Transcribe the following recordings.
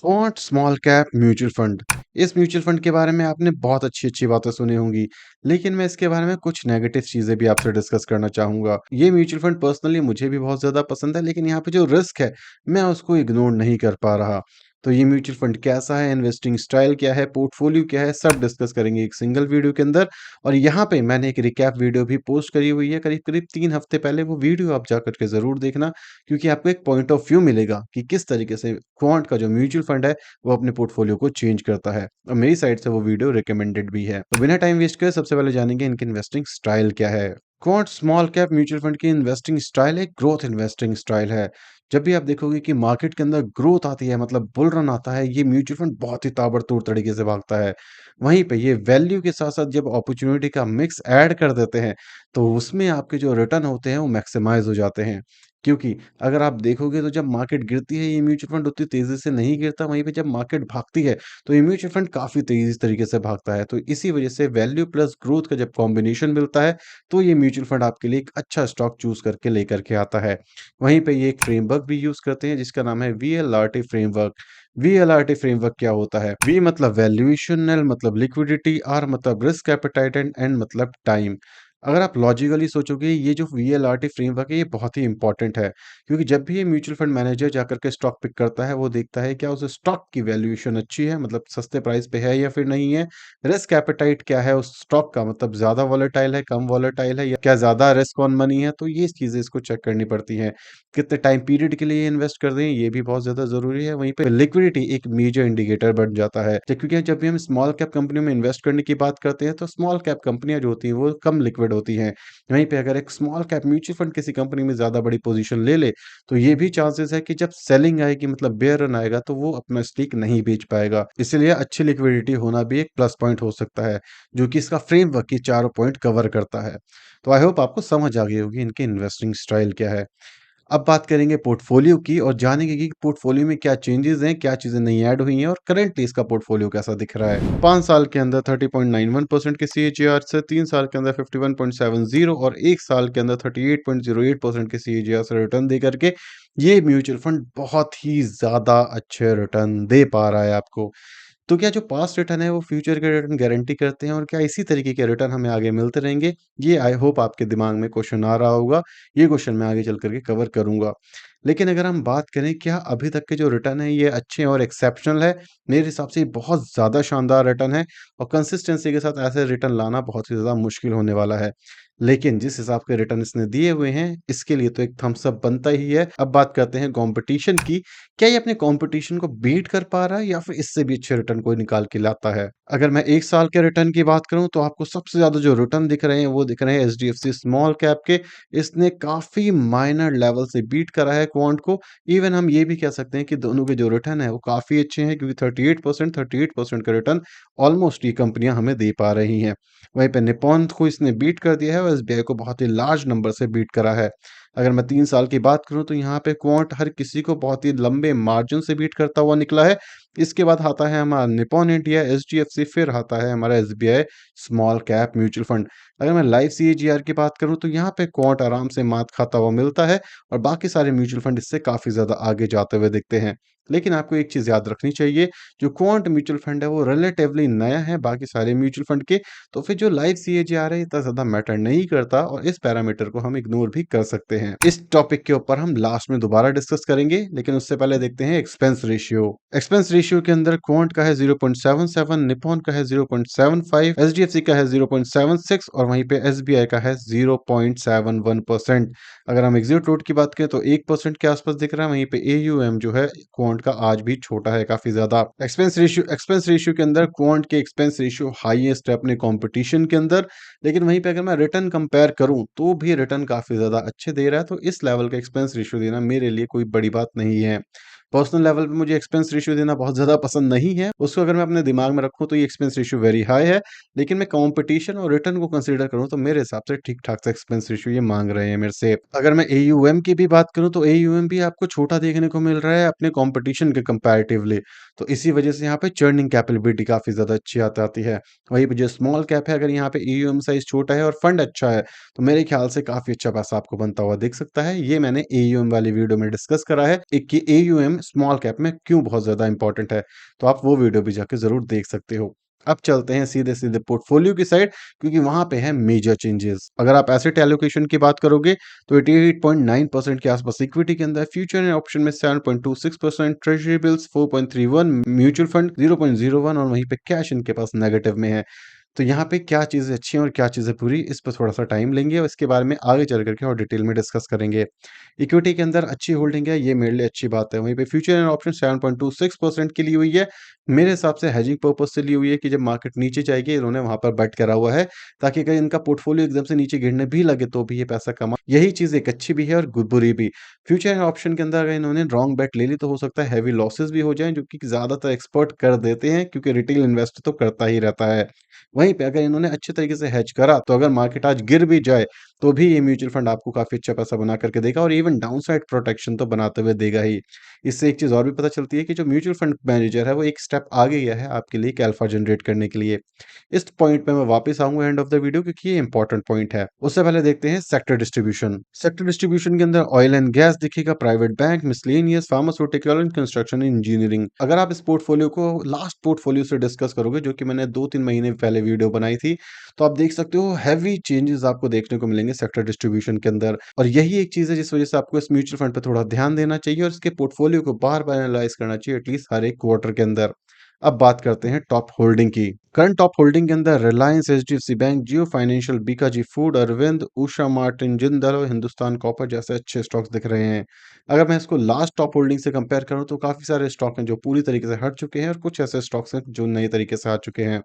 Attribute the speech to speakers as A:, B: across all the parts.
A: Quant small cap mutual fund. इस mutual fund के बारे में आपने बहुत अच्छी-अच्छी बातें सुनी होंगी, लेकिन मैं इसके बारे में कुछ नेगेटिव चीज़ें भी आपसे डिस्कस करना चाहूँगा। ये म्यूचुअल फंड पर्सनली मुझे भी बहुत ज़्यादा पसंद है, लेकिन यहाँ पे जो रिस्क है, मैं उसको इग्नोर नहीं कर पा रहा। तो ये म्यूचुअल फंड कैसा है, इन्वेस्टिंग स्टाइल क्या है, पोर्टफोलियो क्या है, सब डिस्कस करेंगे एक सिंगल वीडियो के अंदर। और यहाँ पे मैंने एक रिकैप वीडियो भी पोस्ट करी हुई है, करीब-करीब 3 हफ्ते पहले। वो वीडियो आप जाकर के ज़रूर देखना, क्योंकि आपको एक पॉइंट ऑफ व्यू मिलेगा कि किस तरीके से क्वांट का जो म्यूचुअल फंड है वो अपने पोर्टफोलियो को चेंज करता है, और मेरी साइड से वो वीडियो रिकमेंडेड भी है। तो बिना टाइम वेस्ट करे सबसे पहले जानेंगे इनकी इन्वेस्टिंग स्टाइल क्या है। Quant small cap mutual fund की इन्वेस्टिंग स्टाइल एक ग्रोथ इन्वेस्टिंग स्टाइल है। जब भी आप देखोगे कि मार्केट के अंदर ग्रोथ आती है, मतलब बुल रन आता है, ये म्यूचुअल फंड बहुत ही ताबड़तोड़ तरीके से भागता है। वहीं पे ये वैल्यू के साथ साथ जब अपॉर्चुनिटी का मिक्स ऐड कर देते हैं, तो उसमें आपके जो रिटर्न होते हैं वो मैक्सिमाइज हो जाते हैं। क्योंकि अगर आप देखोगे तो जब मार्केट गिरती है, ये म्यूचुअल फंड उतनी तेज़ी से नहीं गिरता, वहीं पे जब मार्केट भागती है, तो ये म्यूचुअल फंड काफ़ी तेज़ी तरीके से भागता है। तो इसी वजह से वैल्यू प्लस ग्रोथ का जब कॉम्बिनेशन मिलता है, तो ये म्यूचुअल फंड आपके लिए एक अच्छा स्टॉक चूज़ करके लेकर के आता है। वहीं पे ये एक फ्रेमवर्क भी यूज़ करते हैं जिसका नाम है वीएलआरटी फ्रेमवर्क। वीएलआरटी फ्रेमवर्क क्या होता है? वी मतलब वैल्यूएशन, एल मतलब लिक्विडिटी, आर मतलब रिस्क एपेटाइट एंड एन मतलब टाइम। अगर आप लॉजिकली सोचोगे, ये जो वीएलआरटी फ्रेमवर्क है ये बहुत ही इंपॉर्टेंट है, क्योंकि जब भी ये म्यूचुअल फंड मैनेजर जाकर के स्टॉक पिक करता है, वो देखता है क्या उस स्टॉक की वैल्यूएशन अच्छी है, मतलब सस्ते प्राइस पे है या फिर नहीं है। रिस्क एपेटाइट क्या है उस स्टॉक का, मतलब ज़्यादा वॉलेटाइल है, कम वॉलेटाइल है, या क्या ज़्यादा रिस्क ऑन मनी है। तो ये चीज़ें इसको चेक करनी पड़ती हैं। कितने टाइम पीरियड के लिए इन्वेस्ट कर दें, ये भी बहुत ज़्यादा ज़रूरी है। वहीं पे लिक्विडिटी एक मेजर इंडिकेटर बन जाता है, क्योंकि जब भी हम स्मॉल कैप कंपनी में इन्वेस्ट करने की बात करते हैं, तो स्मॉल कैप कंपनियां जो होती हैं वो कम लिक्विड होती हैं। वहीं पे अगर एक स्मॉल कैप म्यूचुअल फंड किसी कंपनी में ज़्यादा बड़ी पोजीशन ले ले, तो ये भी चांसेस है कि जब सेलिंग आएगी, मतलब बेयर रन आएगा, तो वो अपना स्टेक नहीं बेच पाएगा। इसलिए अच्छी लिक्विडिटी होना भी एक प्लस पॉइंट हो सकता है, जो कि इसका फ्रेमवर्क की चारों पॉइंट कवर करता है। तो आई होप आपको समझ आ गई होगी इनकी इन्वेस्टिंग स्टाइल क्या है। अब बात करेंगे पोर्टफोलियो की, और जानेंगे कि पोर्टफोलियो में क्या चेंजेस हैं, क्या चीज़ें नई ऐड हुई हैं, और करंटली इसका पोर्टफोलियो कैसा दिख रहा है। 5 साल के अंदर 30.91% के सीएजीआर से, 3 साल के अंदर 51.70 और 1 साल के अंदर 38.08% के सीएजीआर से रिटर्न दे करके ये म्यूचुअल फंड बहुत ही ज़्यादा अच्छे रिटर्न दे पा रहा है आपको। तो क्या जो पास्ट रिटर्न है वो फ्यूचर के रिटर्न गारंटी करते हैं, और क्या इसी तरीके के रिटर्न हमें आगे मिलते रहेंगे? ये आई होप आपके दिमाग में क्वेश्चन आ रहा होगा। ये क्वेश्चन मैं आगे चल कर के कवर करूँगा। लेकिन अगर हम बात करें क्या अभी तक के जो रिटर्न है ये अच्छे और एक्सेप्शनल है, मेरे हिसाब से ये बहुत ज़्यादा शानदार रिटर्न है, और कंसिस्टेंसी के साथ ऐसे रिटर्न लाना बहुत ही ज़्यादा मुश्किल होने वाला है। लेकिन जिस हिसाब के रिटर्न इसने दिए हुए हैं, इसके लिए तो एक थम्स अप बनता ही है। अब बात करते हैं कॉम्पिटिशन की। क्या ये अपने कॉम्पिटिशन को बीट कर पा रहा है, या फिर इससे भी अच्छे रिटर्न कोई निकाल के लाता है? अगर मैं 1 साल के रिटर्न की बात करूँ, तो आपको सबसे ज़्यादा जो रिटर्न दिख रहे हैं वो दिख रहे हैं एचडीएफसी स्मॉल कैप के। इसने काफ़ी माइनर लेवल से बीट करा है क्वांट को। इवन हम ये भी कह सकते हैं कि दोनों के जो रिटर्न है वो काफ़ी अच्छे हैं, क्योंकि 38% का रिटर्न ऑलमोस्ट ये कंपनियाँ हमें दे पा रही हैं। वहीं पे निप्पॉन को इसने बीट कर दिया है, और एसबीआई को बहुत ही लार्ज नंबर से बीट करा है। अगर मैं 3 साल की बात करूँ, तो यहाँ पे क्वांट हर किसी को बहुत ही लंबे मार्जिन से बीट करता हुआ निकला है। इसके बाद आता है हमारा निप्पॉन इंडिया, एचडीएफसी, फिर आता है हमारा SBI small cap mutual fund. अगर मैं लाइव सीएजीआर की बात करूँ, तो यहाँ पे क्वांट आराम से मात खाता हुआ मिलता है, और बाकी सारे म्यूचुअल फंड इससे काफ़ी ज़्यादा आगे जाते हुए दिखते हैं। लेकिन आपको एक चीज़ याद रखनी चाहिए, जो क्वांट म्यूचुअल फंड है वो रिलेटिवली नया है बाकी सारे म्यूचुअल फंड के। तो फिर जो लाइव सीएजीआर है इतना ज़्यादा मैटर नहीं करता, और इस पैरामीटर को हम इग्नोर भी कर सकते हैं। इस टॉपिक के ऊपर हम लास्ट में दोबारा डिस्कस करेंगे, लेकिन उससे पहले देखते हैं एक्सपेंस रेशियो। एक्सपेंस रेशियो के अंदर क्वांट का है 0.77, निप्पॉन का है 0.75, एचडीएफसी का है 0.76, और वहीं पे एसबीआई का है 0.71%। अगर हम एग्जिट रेट की बात करें, तो 1% के आसपास दिख रहा है। वहीं पे एयूएम जो है क्वांट का आज भी छोटा है काफी ज्यादा। एक्सपेंस रेशियो के अंदर क्वांट के एक्सपेंस रेशियो हाईएस्ट है अपने कंपटीशन के अंदर। लेकिन वहीं पे अगर मैं रिटर्न कंपेयर करूं, तो भी रिटर्न काफी ज्यादा अच्छे दे रहा है। तो इस लेवल का एक्सपेंस रेशियो देना मेरे लिए कोई बड़ी बात नहीं है। पर्सनल लेवल पे मुझे एक्सपेंस रेशियो देना बहुत ज़्यादा पसंद नहीं है। उसको अगर मैं अपने दिमाग में रखूँ, तो ये एक्सपेंस रेशियो वेरी हाई है। लेकिन मैं कॉम्पिटिशन और रिटर्न को कंसीडर करूँ, तो मेरे हिसाब से ठीक-ठाक सा एक्सपेंस रेशियो ये माँग रहे हैं मेरे से। अगर मैं एयूएम की भी बात करूँ, तो एयूएम भी आपको छोटा देखने को मिल रहा है अपने कॉम्पिटिशन के कंपैरेटिवली। तो इसी वजह से यहाँ पे चर्निंग कैपेबिलिटी काफ़ी ज़्यादा अच्छी आती है। वहीं पे जो स्मॉल कैप है, अगर यहाँ पे एयूएम साइज़ छोटा है और फंड अच्छा है, तो मेरे ख्याल से काफ़ी अच्छा पैसा आपको बनता हुआ दिख सकता है। ये मैंने एयूएम वाली वीडियो में डिस्कस करा है, एक कि एयूएम स्मॉल कैप में क्यों बहुत ज़्यादा इंपॉर्टेंट है। तो आप वो वीडियो भी जाके ज़रूर देख सकते हो। अब चलते हैं सीधे-सीधे पोर्टफोलियो की साइड, क्योंकि वहाँ पे है मेजर चेंजेस। अगर आप एसेट एलोकेशन की बात करोगे तो 88.9% के आसपास इक्विटी के अंदर, फ्यूचर एंड ऑप्शन में 7.26%, ट्रेजरी बिल्स 4.31, म्यूचुअल फंड 0.01 और वहीं पे कैश इनके पास नेगेटिव में है। तो यहाँ पे क्या चीज़ें अच्छी हैं और क्या चीज़ें बुरी, इस पे थोड़ा-सा टाइम लेंगे और इसके बारे में आगे चल कर के और डिटेल में डिस्कस करेंगे। इक्विटी के अंदर अच्छी होल्डिंग है, ये मेरे लिए अच्छी बात है। वहीं पे फ्यूचर एंड ऑप्शन 7.26% की ली हुई है। मेरे हिसाब से हेजिंग पर्पज़ से ली हुई है कि जब मार्केट नीचे जाएगी, इन्होंने वहाँ पर बेट करा हुआ है, ताकि अगर इनका पोर्टफोलियो एकदम से नीचे गिरने भी लगे, तो भी ये पैसा कमा, यही चीज़ एक अच्छी भी है और बुरी भी। फ्यूचर एंड ऑप्शन के अंदर अगर इन्होंने रॉन्ग बेट ले ली, तो हो सकता है हेवी लॉसेस भी हो जाएँ, जो कि ज़्यादातर एक्सपर्ट कर देते हैं, क्योंकि रिटेल इन्वेस्टर तो करता ही रहता है। वहीं पे अगर इन्होंने अच्छे तरीके से हेज करा, तो अगर मार्केट आज गिर भी जाए, तो भी ये म्यूचुअल फंड आपको काफ़ी अच्छा पैसा बना करके देगा और इवन डाउनसाइड प्रोटेक्शन तो बनाते हुए देगा ही। इससे एक चीज़ और भी पता चलती है कि जो म्यूचुअल फंड मैनेजर है, वो एक स्टेप आगे गया है आपके लिए एक अल्फा जनरेट करने के लिए। इस पॉइंट पे मैं वापस आऊँगा एंड ऑफ द वीडियो, क्योंकि ये इंपॉर्टेंट पॉइंट है। उससे पहले देखते हैं सेक्टर डिस्ट्रीब्यूशन। सेक्टर डिस्ट्रीब्यूशन के अंदर ऑयल एंड गैस दिखेगा, private bank, miscellaneous, pharmaceutical and construction engineering. अगर आप इस पोर्टफोलियो को लास्ट पोर्टफोलियो से डिस्कस करोगे, जो कि मैंने 2-3 महीने पहले वीडियो बनाई थी, तो आप देख सकते हो हैवी चेंजेस आपको देखने को मिलेंगे सेक्टर डिस्ट्रीब्यूशन के अंदर। और यही एक चीज़ है जिस वजह से आपको इस म्यूचुअल फंड पे थोड़ा ध्यान देना चाहिए और इसके पोर्टफोलियो को बार-बार एनालाइज़ करना चाहिए, एटलीस्ट हर एक क्वार्टर के अंदर। अब बात करते हैं टॉप होल्डिंग की। करंट टॉप होल्डिंग के अंदर रिलायंस, एचडीएफसी बैंक, जियो financial, Bikaji food, Arvind, Usha Martin, Jindal और हिंदुस्तान कॉपर जैसे अच्छे स्टॉक्स दिख रहे हैं। अगर मैं इसको लास्ट टॉप होल्डिंग से कंपेयर करूं, तो काफ़ी सारे स्टॉक हैं जो पूरी तरीके से हट चुके हैं और कुछ ऐसे स्टॉक्स हैं जो नए तरीके से आ चुके हैं।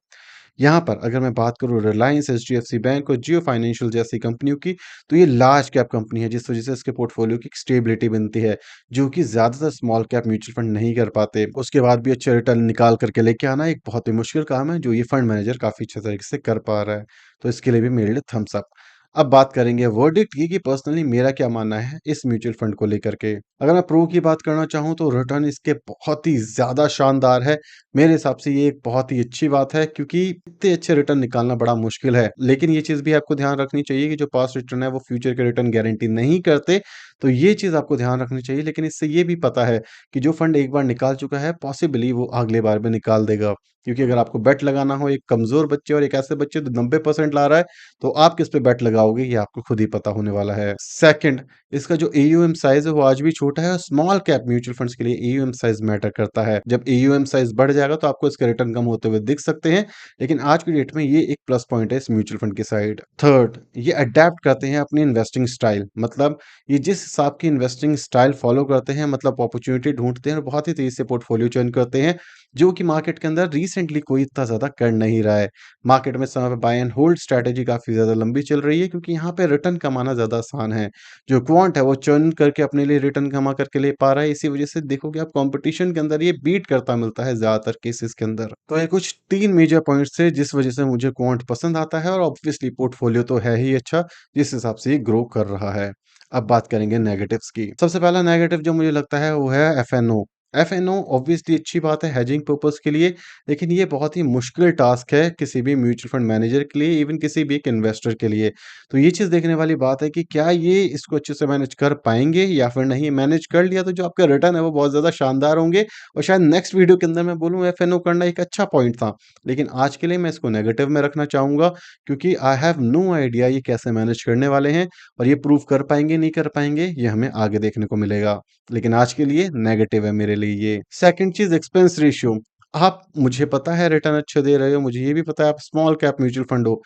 A: यहाँ पर अगर मैं बात करूँ रिलायंस, एचडीएफसी बैंक और जियो फाइनेंशियल जैसी कंपनियों की, तो ये लार्ज कैप कंपनी है, जिस वजह से इसके पोर्टफोलियो की स्टेबिलिटी बनती है, जो कि ज़्यादातर स्मॉल कैप म्यूचुअल फंड नहीं कर पाते। उसके बाद भी अच्छे रिटर्न निकाल करके लेके आना एक बहुत ही मुश्किल काम है, जो ये फंड मैनेजर काफ़ी अच्छे तरीके से कर पा रहा है। तो इसके लिए भी मेरे लिए थम्स अप। अब बात करेंगे वर्डिक्ट की कि पर्सनली मेरा क्या मानना है इस म्यूचुअल फंड को लेकर के। अगर मैं प्रो की बात करना चाहूँ, तो रिटर्न इसके बहुत ही ज़्यादा शानदार है। मेरे हिसाब से ये एक बहुत ही अच्छी बात है, क्योंकि इतने अच्छे रिटर्न निकालना बड़ा मुश्किल है। लेकिन ये चीज़ भी आपको ध्यान रखनी चाहिए कि जो पास्ट रिटर्न है वो फ्यूचर के रिटर्न गारंटी नहीं करते। तो ये चीज़ आपको ध्यान रखनी चाहिए, लेकिन इससे ये भी पता है कि जो फंड एक बार निकाल चुका है, पॉसिबली वो अगले बार भी निकाल देगा। क्योंकि अगर आपको बेट लगाना हो एक कमज़ोर बच्चे और एक ऐसे बच्चे जो 90% ला रहा है, तो आप किस पे बेट लगाओगे, ये आपको खुद ही पता होने वाला है। सेकंड, इसका जो एयूएम साइज़ है वो आज भी छोटा है और स्मॉल कैप म्यूचुअल फंड्स के लिए एयूएम साइज़ मैटर करता है। जब एयूएम साइज़ बढ़ जाएगा, तो आपको इसके रिटर्न कम होते हुए दिख सकते हैं, लेकिन आज की डेट में ये एक प्लस पॉइंट है इस म्यूचुअल फंड की साइड। थर्ड, ये अडैप्ट करते हैं अपनी इन्वेस्टिंग स्टाइल, मतलब ये जिस हिसाब की इन्वेस्टिंग स्टाइल फॉलो करते हैं, मतलब अपॉर्चुनिटी ढूँढते हैं और बहुत ही तेज़ी से पोर्टफोलियो चयन करते हैं, जो कि मार्केट के अंदर रिसेंटली कोई इतना ज़्यादा कर नहीं रहा है। मार्केट में समय पे बाय एंड होल्ड स्ट्रैटेजी काफ़ी ज़्यादा लंबी चल रही है, क्योंकि यहाँ पे रिटर्न कमाना ज़्यादा आसान है। जो क्वांट है वो चर्न करके अपने लिए रिटर्न कमा करके ले पा रहा है, इसी वजह से देखोगे आप कंपटीशन के अंदर ये बीट करता मिलता है ज़्यादातर केसेस के अंदर। तो ये कुछ 3 मेजर पॉइंट्स थे जिस वजह से मुझे क्वांट पसंद आता है, और ऑब्वियसली पोर्टफोलियो तो है ही अच्छा, जिस हिसाब से ये ग्रो कर रहा है। अब बात करेंगे नेगेटिव्स की। सबसे पहला नेगेटिव जो मुझे लगता है वो है एफएनओ। एफएनओ ऑब्वियसली अच्छी बात है हेजिंग पर्पज़ के लिए, लेकिन ये बहुत ही मुश्किल टास्क है किसी भी म्यूचुअल फंड मैनेजर के लिए, इवन किसी भी एक इन्वेस्टर के लिए। तो ये चीज़ देखने वाली बात है कि क्या ये इसको अच्छे से मैनेज कर पाएँगे या फिर नहीं। मैनेज कर लिया तो जो आपका रिटर्न है वो बहुत ज़्यादा शानदार होंगे, और शायद नेक्स्ट वीडियो के अंदर मैं बोलूँ एफएनओ करना एक अच्छा पॉइंट था। लेकिन आज के लिए मैं इसको नेगेटिव में रखना चाहूँगा, क्योंकि आई हैव नो आइडिया ये कैसे मैनेज करने वाले हैं, और ये प्रूव कर पाएँगे, नहीं कर पाएँगे, ये हमें आगे देखने को मिलेगा। लेकिन आज के लिए नेगेटिव है मेरे लिए ये। सेकंड चीज़ एक्सपेंस रेशियो। आप, मुझे पता है रिटर्न अच्छे दे रहे हो, मुझे ये भी पता है आप स्मॉल कैप म्यूचुअल फंड हो,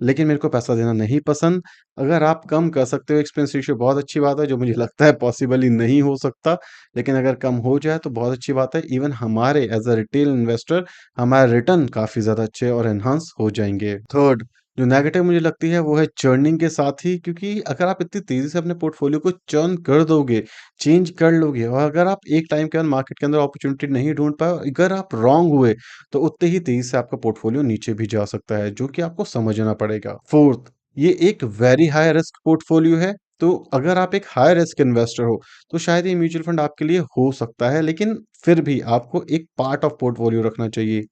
A: लेकिन मेरे को पैसा देना नहीं पसंद। अगर आप कम कर सकते हो एक्सपेंस रेशियो, बहुत अच्छी बात है, जो मुझे लगता है पॉसिबल ही नहीं हो सकता। लेकिन अगर कम हो जाए तो बहुत अच्छी बात है। इवन हमारे एज़ अ रिटेल इन्वेस्टर हमारे रिटर्न काफ़ी ज़्यादा अच्छे और एनहांस हो जाएँगे। थर्ड, जो नेगेटिव मुझे लगती है वो है चर्निंग के साथ ही, क्योंकि अगर आप इतनी तेज़ी से अपने पोर्टफोलियो को चर्न कर दोगे, चेंज कर लोगे, और अगर आप एक टाइम के बाद मार्केट के अंदर अपॉर्चुनिटी नहीं ढूँढ पाए, और अगर आप रॉन्ग हुए, तो उतने ही तेज़ी से आपका पोर्टफोलियो नीचे भी जा सकता है, जो कि आपको समझना पड़ेगा। फोर्थ, ये एक वेरी हाई रिस्क पोर्टफोलियो है, तो अगर आप एक हाई रिस्क इन्वेस्टर हो, तो शायद ये म्यूचुअल फंड आपके लिए हो सकता है, लेकिन फिर भी आपको एक पार्ट ऑफ पोर्टफोलियो रखना चाहिए।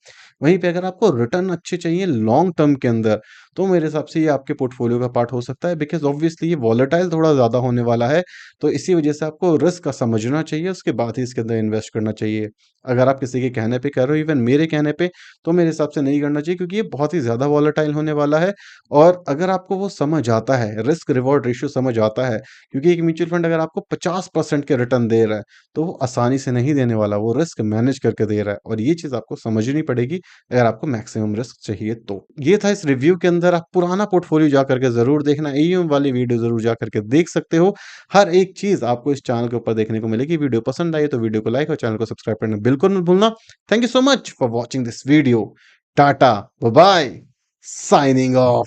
A: वहीं पे अगर आपको रिटर्न अच्छे चाहिए लॉन्ग टर्म के अंदर, तो मेरे हिसाब से ये आपके पोर्टफोलियो का पार्ट हो सकता है बिकॉज़ ऑब्वियसली ये वोलेटाइल थोड़ा ज़्यादा होने वाला है, तो इसी वजह से आपको रिस्क का समझना चाहिए, उसके बाद ही इसके अंदर इन्वेस्ट करना चाहिए। अगर आप किसी के कहने पे कर रहे हो, इवन मेरे कहने पे, तो मेरे हिसाब से नहीं करना चाहिए क्योंकि ये बहुत ही ज़्यादा वोलेटाइल होने वाला है और अगर आपको वो समझ आता है, रिस्क रिवॉर्ड रेशियो समझ आता है, क्योंकि एक म्यूचुअल फंड अगर आपको 50% के रिटर्न दे रहा है, तो वो आसानी से नहीं देने वाला, वो रिस्क मैनेज करके दे रहा है और ये चीज़ आपको समझनी पड़ेगी अगर आपको मैक्सिमम रिस्क चाहिए तो। ये था इस रिव्यू के अंदर, आप पुराना पोर्टफोलियो जा करके ज़रूर देखना, एईएम वाली वीडियो ज़रूर जा करके देख सकते हो। हर एक चीज़ आपको इस चैनल के ऊपर देखने को मिलेगी। वीडियो पसंद आई तो वीडियो को लाइक और चैनल को सब्सक्राइब करना बिल्कुल मत भूलना। Thank you so much for watching this video. Tata, bye-bye, signing off.